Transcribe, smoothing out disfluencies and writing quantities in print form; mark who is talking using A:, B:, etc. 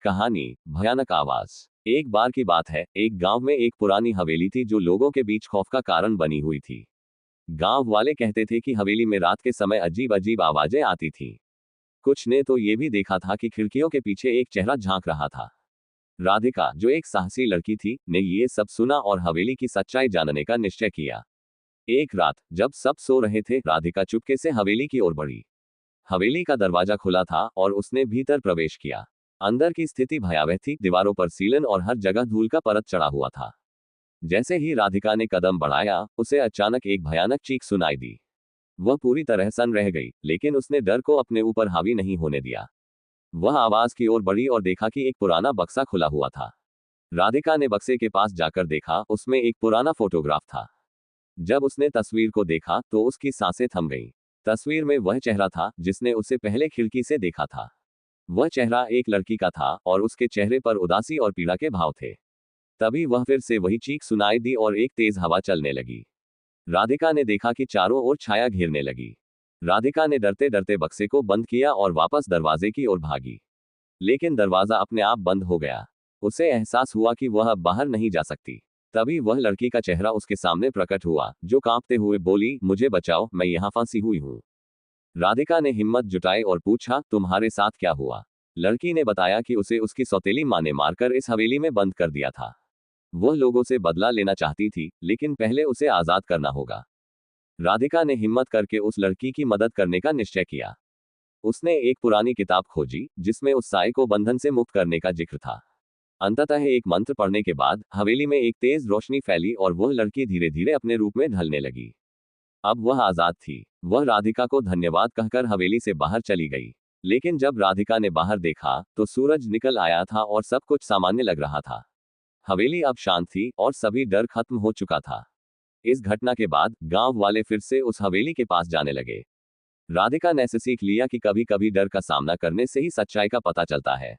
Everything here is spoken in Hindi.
A: कहानी भयानक आवाज। एक बार की बात है, एक गांव में एक पुरानी हवेली थी जो लोगों के बीच खौफ का कारण बनी हुई थी। गांव वाले कहते थे कि हवेली में रात के समय अजीब अजीब आवाजें आती थीं। कुछ ने तो ये भी देखा था कि खिड़कियों के पीछे एक चेहरा झांक रहा था। राधिका, जो एक साहसी लड़की थी, ने ये सब सुना और हवेली की सच्चाई जानने का निश्चय किया। एक रात जब सब सो रहे थे, राधिका चुपके से हवेली की ओर बढ़ी। हवेली का दरवाजा खुला था और उसने भीतर प्रवेश किया। अंदर की स्थिति भयावह थी, दीवारों पर सीलन और हर जगह धूल का परत चढ़ा हुआ था। जैसे ही राधिका ने कदम बढ़ाया, उसे अचानक एक भयानक चीख सुनाई दी। वह पूरी तरह सन्न रह गई, लेकिन उसने डर को अपने ऊपर हावी नहीं होने दिया। वह आवाज की ओर बढ़ी और देखा कि एक पुराना बक्सा खुला हुआ था। राधिका ने बक्से के पास जाकर देखा, उसमें एक पुराना फोटोग्राफ था। जब उसने तस्वीर को देखा तो उसकी सांसें थम गईं। तस्वीर में वह चेहरा था जिसने उसे पहले खिड़की से देखा था। वह चेहरा एक लड़की का था और उसके चेहरे पर उदासी और पीड़ा के भाव थे। तभी वह फिर से वही चीख सुनाई दी और एक तेज हवा चलने लगी। राधिका ने देखा कि चारों ओर छाया घेरने लगी। राधिका ने डरते डरते बक्से को बंद किया और वापस दरवाजे की ओर भागी। लेकिन दरवाजा अपने आप बंद हो गया। उसे एहसास हुआ कि वह अब बाहर नहीं जा सकती। तभी वह लड़की का चेहरा उसके सामने प्रकट हुआ, जो कांपते हुए बोली, मुझे बचाओ, मैं यहाँ फांसी हुई हूँ। राधिका ने हिम्मत जुटाई और पूछा, तुम्हारे साथ क्या हुआ? लड़की ने बताया कि उसे उसकी सौतेली मां ने मारकर इस हवेली में बंद कर दिया था। वह लोगों से बदला लेना चाहती थी, लेकिन पहले उसे आजाद करना होगा। राधिका ने हिम्मत करके उस लड़की की मदद करने का निश्चय किया। उसने एक पुरानी किताब खोजी, जिसमें उस साए को बंधन से मुक्त करने का जिक्र था। अंततः एक मंत्र पढ़ने के बाद हवेली में एक तेज रोशनी फैली और वह लड़की धीरे धीरे अपने रूप में ढलने लगी। अब वह आजाद थी। वह राधिका को धन्यवाद कहकर हवेली से बाहर चली गई। लेकिन जब राधिका ने बाहर देखा तो सूरज निकल आया था और सब कुछ सामान्य लग रहा था। हवेली अब शांत थी और सभी डर खत्म हो चुका था। इस घटना के बाद गांव वाले फिर से उस हवेली के पास जाने लगे। राधिका ने सीख लिया कि कभी कभी डर का सामना करने से ही सच्चाई का पता चलता है।